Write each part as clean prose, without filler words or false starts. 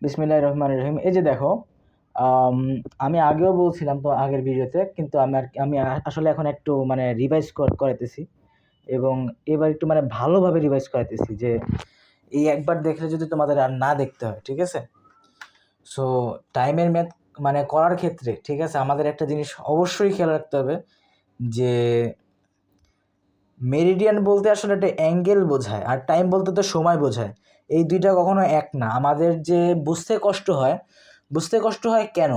বিসমিল্লাহির রহমানির রহিম। এই যে দেখো, আম আমি আগেও বলছিলাম তো আগের ভিডিওতে, কিন্তু আমি আসলে এখন একটু মানে রিভাইজ করাইতেছি, এবং এবার একটু মানে ভালোভাবে রিভাইজ করাইতেছি, যে এই একবার দেখলে যদি তোমাদের আর না দেখতে হয়, ঠিক আছে? সো টাইমের ম্যাথ মানে করার ক্ষেত্রে, ঠিক আছে, আমাদের একটা জিনিস অবশ্যই খেয়াল রাখতে হবে, যে মেরিডিয়ান বলতে আসলে একটা অ্যাঙ্গেল বোঝায়, আর টাইম বলতে তো সময় বোঝায়। এই দুইটা কখনো এক না। আমাদের যে বুঝতে কষ্ট হয় কেন?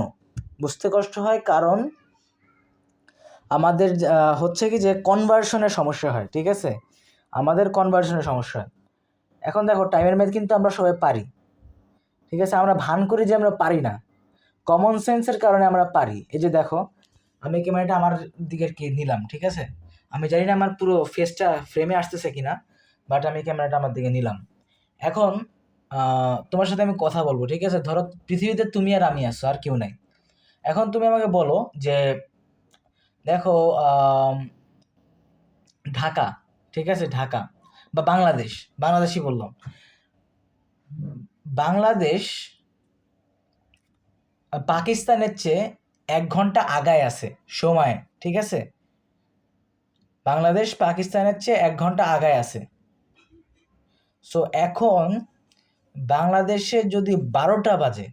বুঝতে কষ্ট হয় কারণ আমাদের হচ্ছে কি যে কনভার্সনের সমস্যা হয়, ঠিক আছে? আমাদের কনভার্সনের সমস্যা হয়। এখন দেখো, টাইমের ম্যাথ কিন্তু আমরা সবাই পারি, ঠিক আছে? আমরা ভান করি যে আমরা পারি না, কমন সেন্সের কারণে আমরা পারি। এই যে দেখো, আমি ক্যামেরাটা আমার দিকে কি নিলাম, ঠিক আছে? আমি জানি না আমার পুরো ফেসটা ফ্রেমে আসতেছে কিনা, বাট আমি ক্যামেরাটা আমার দিকে নিলাম। এখন তোমার সাথে আমি কথা বলবো, ঠিক আছে? ধরো পৃথিবীতে তুমি আর আমি আছো, আর কেউ নাই। এখন তুমি আমাকে বলো যে দেখো, ঢাকা, ঠিক আছে, ঢাকা বা বাংলাদেশই বললাম। বাংলাদেশ পাকিস্তানের চেয়ে 1 ঘন্টা আগায় আছে সময়, ঠিক আছে? বাংলাদেশ পাকিস্তানের চেয়ে 1 ঘন্টা আগায় আছে। সো এখন বাংলাদেশে যদি 12টা বাজে,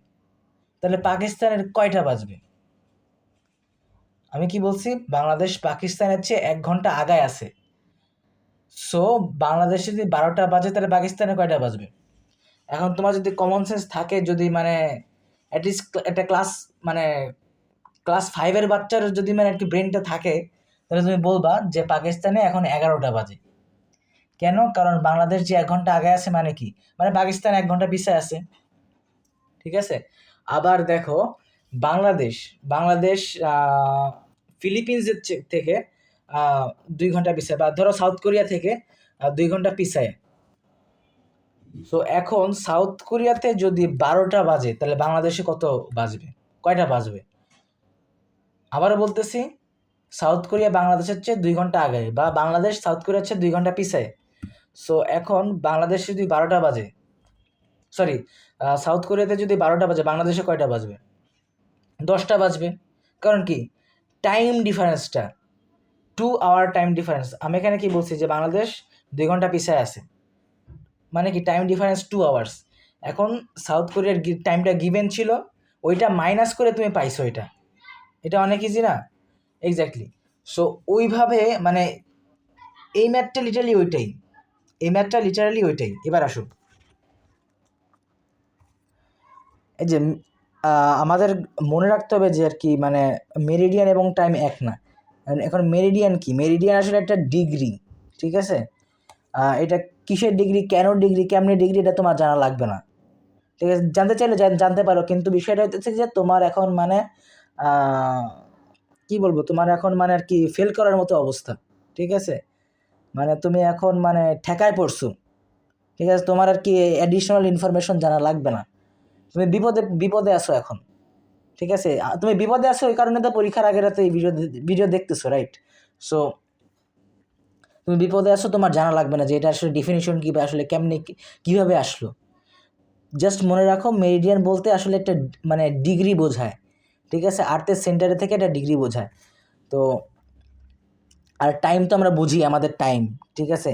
তাহলে পাকিস্তানের কয়টা বাজবে? আমি কি বলছি? বাংলাদেশ পাকিস্তানের চেয়ে 1 ঘন্টা আগায় আছে। সো বাংলাদেশে যদি 12টা বাজে, তাহলে পাকিস্তানে কয়টা বাজবে? এখন তোমার যদি কমন সেন্স থাকে, যদি মানে অ্যাটলিস্ট একটা মানে ক্লাস 5-এর বাচ্চার যদি মানে একটু ব্রেনটা থাকে, তাহলে তুমি বলবা যে পাকিস্তানে এখন 11টা বাজে। কেন? কারণ বাংলাদেশ যে 1 ঘন্টা আগে আছে, মানে কি? মানে পাকিস্তান 1 ঘন্টা পিছিয়ে আছে, ঠিক আছে? আবার দেখো, বাংলাদেশ বাংলাদেশ ফিলিপিন্সের থেকে 2 ঘন্টা পিছায়, বা ধরো সাউথ কোরিয়া থেকে 2 ঘন্টা পিছায়। তো এখন সাউথ কোরিয়াতে যদি 12টা বাজে, তাহলে বাংলাদেশে কত বাজবে? কয়টা বাজবে? আবারও বলতেছি, সাউথ কোরিয়া বাংলাদেশের চেয়ে 2 ঘন্টা আগে, বা বাংলাদেশ সাউথ কোরিয়ার চেয়ে 2 ঘন্টা পিছায়। সো এখন বাংলাদেশে যদি 12টা বাজে, সরি, সাউথ কোরিয়াতে যদি 12টা বাজে, বাংলাদেশে কয়টা বাজবে? 10টা বাজবে। কারণ কি? টাইম ডিফারেন্সটা, 2 আওয়ার টাইম ডিফারেন্স। আমি এখানে কি বলছি? যে বাংলাদেশ 2 ঘন্টা পিছায় আছে, মানে কি টাইম ডিফারেন্স 2 আওয়ার্স। এখন সাউথ কোরিয়ার টাইমটা গিভেন ছিল, ওইটা মাইনাস করে তুমি পাইছো এটা। এটা অনেক ইজি না? এক্স্যাক্টলি। সো ওইভাবে মানে এই ম্যাথটা লিটারালি ওইটাই। এবার আসুন, এই যে আমাদের মনে রাখতে হবে যে আর কি, মানে মেরিডিয়ান এবং টাইম এক না। এখন মেরিডিয়ান কি? মেরিডিয়ান আসলে একটা ডিগ্রি, ঠিক আছে? এটা কিসের ডিগ্রি, কেন ডিগ্রি, কেমনি ডিগ্রি, এটা তোমার জানা লাগবে না, ঠিক আছে? জানতে চাইলে জানতে পারো, কিন্তু বিষয়টা হচ্ছে যে তোমার এখন মানে কি বলবো, তোমার এখন মানে আর কি ফেল করার মতো অবস্থা, ঠিক আছে? মানে তুমি এখন মানে ঠেকায় পড়ছো, ঠিক আছে? তোমার আর কি অ্যাডিশনাল ইনফরমেশন জানা লাগবে না। তুমি বিপদে আছো এখন, ঠিক আছে? তুমি বিপদে আছো, এই কারণে তো পরীক্ষার আগের রাতে এই ভিডিও দেখতেছো, রাইট? সো তুমি বিপদে আছো, তোমার জানা লাগবে না যে এটা আসলে ডেফিনিশন কী, বা আসলে কেমনে কীভাবে আসলো। জাস্ট মনে রাখো, মেরিডিয়ান বলতে আসলে একটা মানে ডিগ্রি বোঝায়, ঠিক আছে? আর্থের সেন্টারে থেকে একটা ডিগ্রি বোঝায়। তো আর টাইম তো আমরা বুঝি, আমাদের টাইম, ঠিক আছে?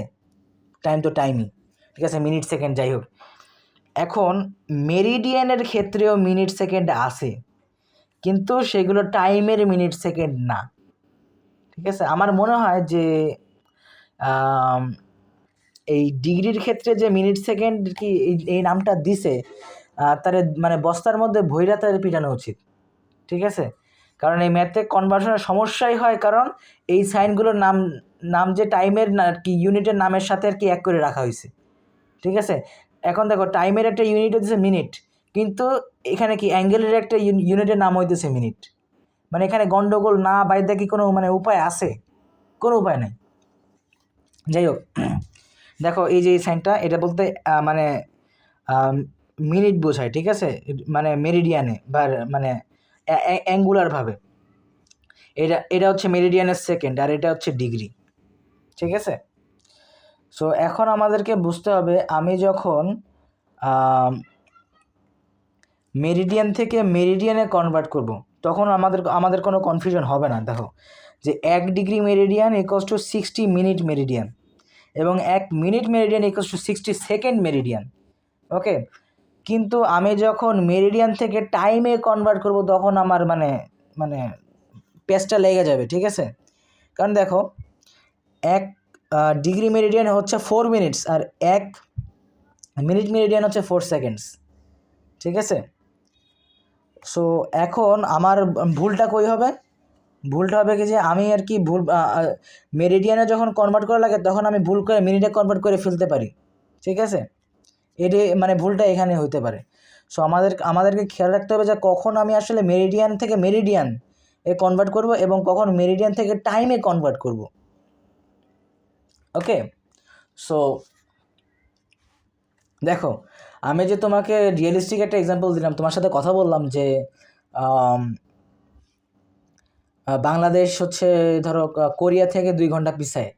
টাইম তো টাইমই, ঠিক আছে? মিনিট সেকেন্ড যাই হোক। এখন মেরিডিয়ানের ক্ষেত্রেও মিনিট সেকেন্ড আছে, কিন্তু সেগুলো টাইমের মিনিট সেকেন্ড না, ঠিক আছে? আমার মনে হয় যে এই ডিগ্রির ক্ষেত্রে যে মিনিট সেকেন্ড কি এই নামটা দিছে, তার মানে বস্তার মধ্যে ভৈরা তার পিটানো উচিত, ঠিক আছে? কারণ এই ম্যাথে কনভার্সনের সমস্যাই হয়, কারণ এই সাইনগুলোর নাম যে টাইমের না আর কি ইউনিটের নামের সাথে আর কি এক করে রাখা হয়েছে, ঠিক আছে? এখন দেখো, টাইমের একটা ইউনিট হচ্ছে মিনিট, কিন্তু এখানে কি অ্যাঙ্গেলের একটা ইউনিটের নাম হইতেছে মিনিট। মানে এখানে গন্ডগোল না বাইরে কি কোনো মানে উপায় আছে? কোনো উপায় নাই। যাই হোক, দেখো এই যে এই সাইনটা, এটা বলতে মানে মিনিট বোঝায়, ঠিক আছে? মানে মেরিডিয়ানে বা মানে অ্যাঙ্গুলারভাবে। এটা হচ্ছে মেরিডিয়ানের সেকেন্ড, আর এটা হচ্ছে ডিগ্রি, ঠিক আছে? সো এখন আমাদেরকে বুঝতে হবে, আমি যখন মেরিডিয়ান থেকে মেরিডিয়ানে কনভার্ট করব, তখন আমাদের কোনো কনফিউশন হবে না। দেখো যে 1 degree meridian equals to 60 minute meridian, এবং 1 minute meridian equals to 60 second meridian. Okay, কিন্তু আমি যখন মেরিডিয়ান থেকে টাইমে কনভার্ট করব তখন আমার মানে পেজটা লেগে যাবে, ঠিক আছে? কারণ দেখো 1 ডিগ্রি মেরিডিয়ান হচ্ছে 4 মিনিটস, আর 1 মিনিট মেরিডিয়ান হচ্ছে 4 সেকেন্ডস, ঠিক আছে? সো এখন আমার ভুলটা কই হবে? ভুলটা হবে কি যে আমি আর কি মেরিডিয়ানে যখন কনভার্ট করা লাগে তখন আমি ভুল করে মিনিটে কনভার্ট করে ফেলতে পারি, ঠিক আছে? এটি মানে ভুলটা এখানে হইতে পারে। সো আমাদেরকে খেয়াল রাখতে হবে যে কখন আমি আসলে মেরিডিয়ান থেকে মেরিডিয়ান এ কনভার্ট করব এবং কখন মেরিডিয়ান থেকে টাইমে কনভার্ট করব। ওকে, সো দেখো আমি যে তোমাকে রিয়েলিস্টিক একটা এক্সাম্পল দিলাম, তোমার সাথে কথা বললাম যে বাংলাদেশ হচ্ছে ধরো কোরিয়া থেকে 2 ঘন্টা পিছায়।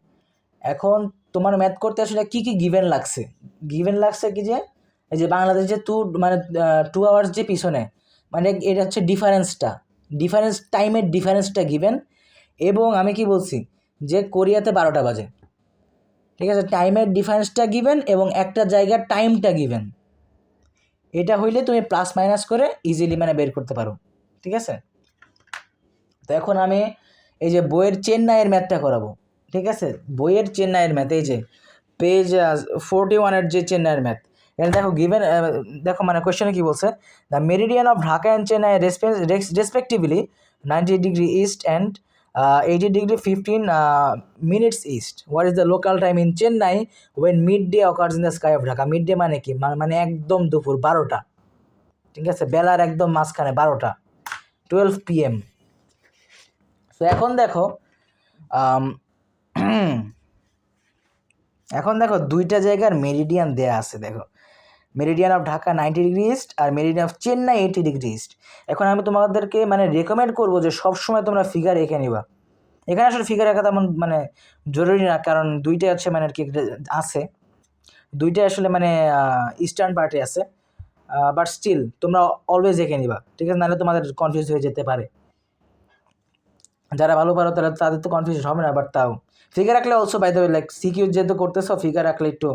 এখন তোমার ম্যাথ করতে আসলে কী কী গিভেন লাগছে? গিভেন লাগছে কি যে এই যে বাংলাদেশ যে 2 আওয়ার্স যে পিছনে, মানে এটা হচ্ছে ডিফারেন্স টাইমের ডিফারেন্সটা গিভেন। এবং আমি কি বলছি যে কোরিয়াতে 12টা বাজে, ঠিক আছে? টাইমের ডিফারেন্সটা গিভেন এবং একটা জায়গার টাইমটা গিভেন। এটা হইলে তুমি প্লাস মাইনাস করে ইজিলি মানে বের করতে পারো, ঠিক আছে? তো এখন আমি এই যে বইয়ের চেন্নাইয়ের ম্যাথটা করাবো, ঠিক আছে? বইয়ের চেন্নাইয়ের ম্যাথ, এই যে পেজ 41-এর যে চেন্নাইয়ের ম্যাথ, এখানে দেখো গিভেন, দেখো মানে কোয়েশ্চেনে কী বলছে, the meridian of Dhaka and Chennai respectively 90 degree east and 80 degree 15 minutes east. What is the local time in Chennai when midday occurs in the sky of Dhaka? Midday মানে কি? মানে একদম দুপুর 12টা, ঠিক আছে? বেলার একদম মাঝখানে 12টা, 12 PM। তো এখন দেখো দুইটা জায়গার মেরিডিয়ান দেয়া আছে। দেখো meridian of Dhaka 90 degree east আর meridian of Chennai 80 degree east. এখন আমি তোমাদেরকে মানে রেকমেন্ড করবো যে সবসময় তোমরা ফিগার এঁকে নিবা। এখানে আসলে ফিগার আঁকা তেমন মানে জরুরি না, কারণ দুইটাই হচ্ছে মানে আর কি আছে, দুইটাই আসলে মানে ইস্টার্ন পার্টে আছে, বাট স্টিল তোমরা অলওয়েজ এঁকে নিবা, ঠিক আছে? নাহলে তোমাদের কনফিউজ হয়ে যেতে পারে। যারা ভালো পারো তাদের তো কনফিউশন হবে না, বাট তাও ফিগার রাখলে also by the way like সিকিউ যেহেতু করতেছো, ফিগার রাখলে একটু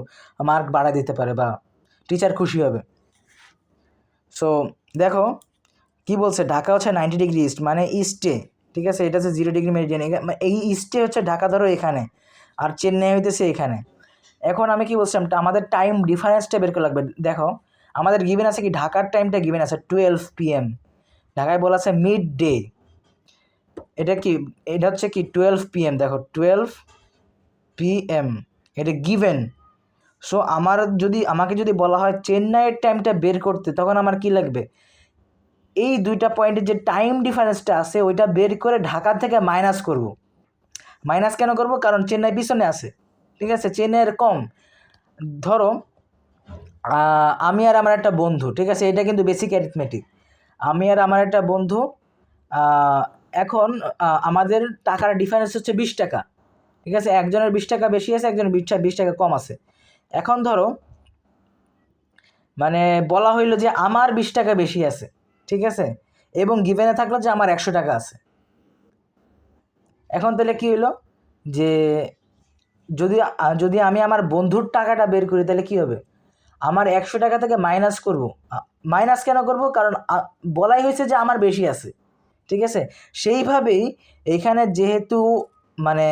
মার্ক বাড়ায় দিতে পারে বা টিচার খুশি হবে। সো দেখো কি বলছে, ঢাকা হচ্ছে 90 ডিগ্রি ইস্ট মানে ইস্টে, ঠিক আছে? এটা হচ্ছে 0 ডিগ্রি মেরিডিয়ান, এই ইস্টে হচ্ছে ঢাকা ধরো এখানে, আর চেন্নাই হইতেছে এখানে। এখন আমি কি বলছিলাম, আমাদের টাইম ডিফারেন্সটা বের করা লাগবে। দেখো আমাদের গিভেন আছে কি, ঢাকার টাইমটা গিভেন আছে 12 PM, ঢাকায় বলা আছে মিড ডে, এটা কি, এটা হচ্ছে কি 12 PM। দেখো 12 PM এটা গিভেন। সো আমাকে যদি বলা হয় চেন্নাইয়ের টাইমটা বের করতে, তখন আমার কি লাগবে, এই দুইটা পয়েন্টের যে টাইম ডিফারেন্সটা আছে ওইটা বের করে ঢাকা থেকে মাইনাস করব। মাইনাস কেন করব? কারণ চেন্নাই পিছনে আছে, ঠিক আছে? চেন্নাইয়ের কম। ধরো আমি আর আমার একটা বন্ধু, ঠিক আছে? এটা কিন্তু বেসিক অ্যারিথমেটিক। আমি আর আমার একটা বন্ধু, এখন আমাদের টাকার ডিফারেন্স হচ্ছে 20 টাকা, ঠিক আছে? একজনের 20 টাকা বেশি আছে, একজনের 20 টাকা কম আছে। এখন ধরো মানে বলা হইলো যে আমার 20 টাকা বেশি আছে, ঠিক আছে? এবং গিভেনে থাকলো যে আমার 100 টাকা আছে। এখন তাহলে কী হইলো যে যদি আমি আমার বন্ধুর টাকাটা বের করি তাহলে কী হবে, আমার 100 টাকা থেকে মাইনাস করব। মাইনাস কেন করব? কারণ বলাই হয়েছে যে আমার বেশি আছে, ঠিক আছে? সেইভাবেই এইখানে যেহেতু মানে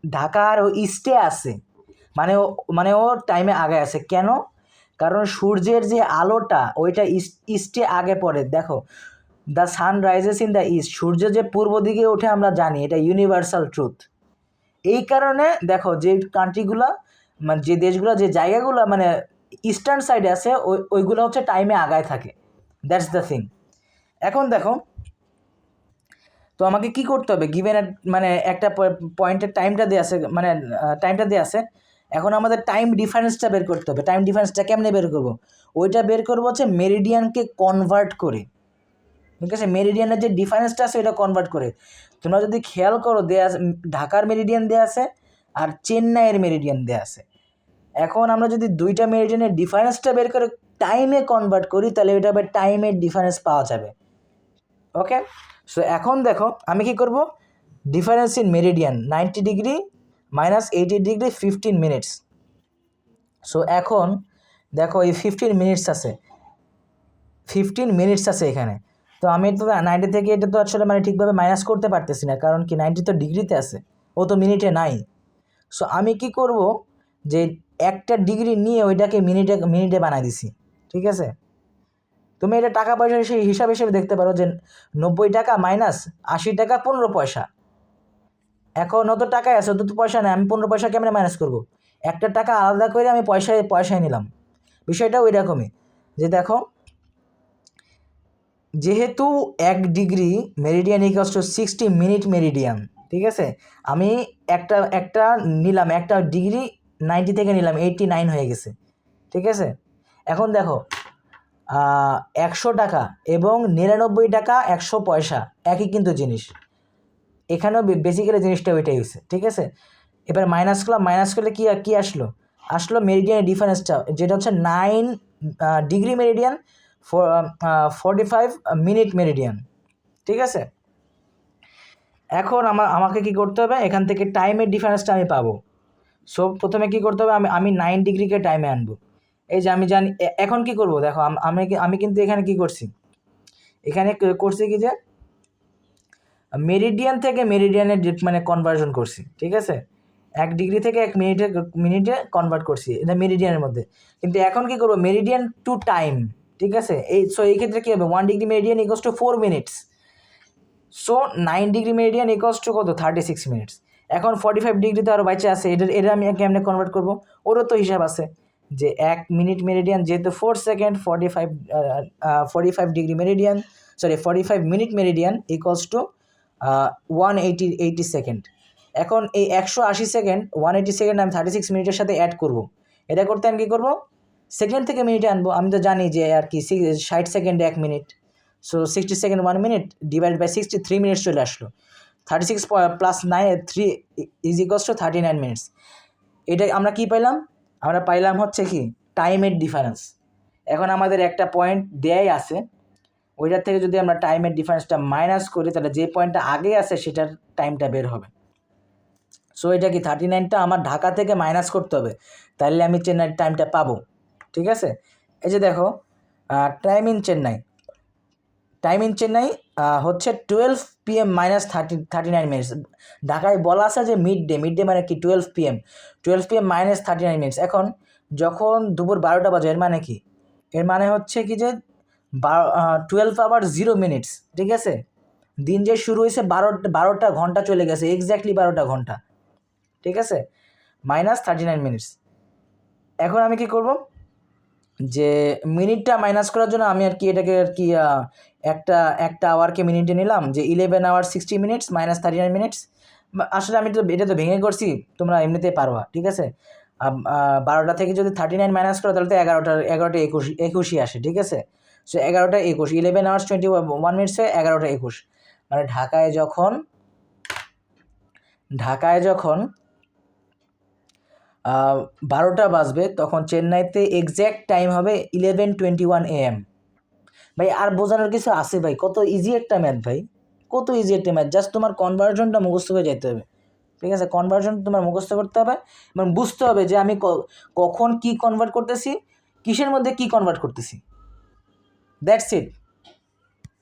ঢাকার ও ইস্টে আছে, মানে ও টাইমে আগে আছে। কেন? কারণ সূর্যের যে আলোটা ওইটা ইস্টে আগে পড়ে। দেখো the sun rises in the east, সূর্য যে পূর্ব দিকে ওঠে আমরা জানি, এটা ইউনিভার্সাল ট্রুথ। এই কারণে দেখো যে কান্ট্রিগুলো মানে যে দেশগুলো যে জায়গাগুলো মানে ইস্টার্ন সাইডে আছে ওইগুলো হচ্ছে টাইমে আগায় থাকে। That's the thing. এখন দেখো তো আমাকে কি করতে হবে, গিভেন মানে একটা পয়েন্টের টাইমটা দেওয়া আছে, মানে টাইমটা দেওয়া আছে। এখন আমাদের টাইম ডিফারেন্সটা বের করতে হবে। টাইম ডিফারেন্সটা কেমনে বের করব? ওইটা বের করবো হচ্ছে মেরিডিয়ানকে কনভার্ট করে, ঠিক আছে? মেরিডিয়ানের যে ডিফারেন্সটা আছে ওইটা কনভার্ট করে। তোমরা যদি খেয়াল করো দেয়া আছে ঢাকার মেরিডিয়ান দেওয়া আছে আর চেন্নাইয়ের মেরিডিয়ান দেওয়া আছে। এখন আমরা যদি দুইটা মেরিডিয়ানের ডিফারেন্সটা বের করে টাইমে কনভার্ট করি তাহলে এটা আবার টাইমের ডিফারেন্স পাওয়া যাবে। ওকে, সো এখন দেখো আমি কি করব, difference in meridian 90 degree minus 80 degree 15 minutes. So এখন দেখো এই 15 মিনিটস আছে, 15 মিনিটস আছে এখানে। তো আমি তো 90 থেকে এটা তো আসলে মানে ঠিকভাবে মাইনাস করতে পারতেছি না, কারণ কি 90 তো ডিগ্রিতে আছে, ও তো মিনিটে নাই। সো আমি কি করব, যে একটা ডিগ্রি নিয়ে ওইটাকে মিনিটে মিনিটে বানাই দিছি। ঠিক আছে, তুমি এটা টাকা পয়সা হিসাব হিসেবে দেখতে পারো যে 90 টাকা মাইনাস 80 টাকা 15 পয়সা। এখন অত টাকায় আছে, অত তো পয়সা নেই, আমি 15 পয়সা কেমনে মাইনাস করব? একটা টাকা আলাদা করে আমি পয়সায় নিলাম। বিষয়টা ওই রকমই, যে দেখো যেহেতু 1 degree meridian equals to 60 minute meridian, ঠিক আছে, আমি একটা নিলাম, একটা ডিগ্রি 90 থেকে নিলাম 89 হয়ে গেছে। ঠিক আছে, এখন দেখো 100 টাকা এবং 99 টাকা 100 পয়সা একই কিন্তু জিনিস, এখানেও বেসিক্যালি জিনিসটা ওইটাই হয়েছে। ঠিক আছে, এবার মাইনাস করলাম, মাইনাস করলে কি আসলো মেরিডিয়ানের ডিফারেন্সটা, যেটা হচ্ছে 9 ডিগ্রি মেরিডিয়ান 45 মিনিট মেরিডিয়ান। ঠিক আছে, এখন আমাকে কি করতে হবে, এখান থেকে টাইমের ডিফারেন্সটা আমি পাবো। সো প্রথমে কি করতে হবে, আমি 9 ডিগ্রিকে টাইমে আনবো। এই যে আমি জানি, এখন কি করব দেখো, আমি কিন্তু এখানে কি করছি, এখানে করছি কি যে মেরিডিয়ান থেকে মেরিডিয়ানে মানে কনভার্সন করছি। ঠিক আছে, 1 ডিগ্রি থেকে 1 মিনিটে কনভার্ট করছি, এটা মেরিডিয়ানের মধ্যে। কিন্তু এখন কি করবো, মেরিডিয়ান টু টাইম। ঠিক আছে, এই ক্ষেত্রে কী হবে, 1 degree meridian equals to 4 minutes. So 9 degree meridian equals to কত, 36 মিনিটস। এখন 45 ডিগ্রিতে আরও বাইচে আছে, এটা আমি কেমনে কনভার্ট করবো, ওরও তো হিসাব আছে যে 1 মিনিট মেরিডিয়ান যেহেতু 4 second, 45 degree meridian, 45 minute meridian equals to 180 second. এখন এই 180 সেকেন্ড 180 সেকেন্ড আমি 36 মিনিটের সাথে অ্যাড করব। এটা করতে আমি কী করবো, সেকেন্ড থেকে মিনিটে আনবো। আমি তো জানি যে আর কি 60 সেকেন্ডে 1 minute, so 60 second 1 minute divide by 63 minutes চলে আসলো। 36 plus 3 is equals to 39 minutes. এটা আমরা কি পাইলাম, আমরা পাইলাম হচ্ছে কি টাইমের ডিফারেন্স। এখন আমাদের একটা পয়েন্ট দেয়াই আছে, ওইটার থেকে যদি আমরা টাইমের ডিফারেন্সটা মাইনাস করি তাহলে যে পয়েন্টটা আগে আছে সেটার টাইমটা বের হবে। সো এটা কি 39টা আমার ঢাকা থেকে মাইনাস করতে হবে, তাহলে আমি চেন্নাইয়ের টাইমটা পাবো। ঠিক আছে, এই যে দেখো টাইম ইন চেন্নাই হচ্ছে 12 PM মাইনাস 39 মিনিটস। ঢাকায় বলা আছে যে মিড ডে মানে কি 12 PM মাইনাস 39 মিনিটস। এখন যখন দুপুর 12টা বাজে, এর মানে কি, এর মানে হচ্ছে কি যে 12 আওয়ার 0 মিনিটস। ঠিক আছে, দিন যে শুরু হয়েছে 12টা ঘন্টা চলে গেছে, এক্স্যাক্টলি 12টা ঘন্টা। ঠিক আছে, মাইনাস 39 মিনিটস। এখন আমি কি করব, যে মিনিটটা মাইনাস করার জন্য আমি আর কি এটাকে আর কি একটা আওয়ারকে মিনিটে নিলাম, যে 11 আওয়ার 60 মিনিটস মাইনাস 39 মিনিটস। আসলে আমি তো এটা তো ভেঙে করছি, তোমরা এমনিতে পারবা। ঠিক আছে, 12টা থেকে যদি 39 মাইনাস করো তাহলে তো 11টা 21 আসে। ঠিক আছে, সো 11টা 21, 11 আওয়ার্স 21 মিনিটসে 11টা 21, মানে ঢাকায় যখন 12টা বাজবে তখন চেন্নাইতে এক্স্যাক্ট টাইম হবে 11:21 AM। ভাই আর বোঝানোর কিছু আছে ভাই, কত ইজি একটা ম্যাথ ভাই, কত ইজি একটা ম্যাথ, জাস্ট তোমার কনভার্সনটা মুখস্থ হয়ে যেতে হবে। ঠিক আছে, কনভার্সন তোমার মুখস্থ করতে হবে এবং বুঝতে হবে যে আমি কখন কি কনভার্ট করতেছি, কিসের মধ্যে কি কনভার্ট করতেছি। That's it.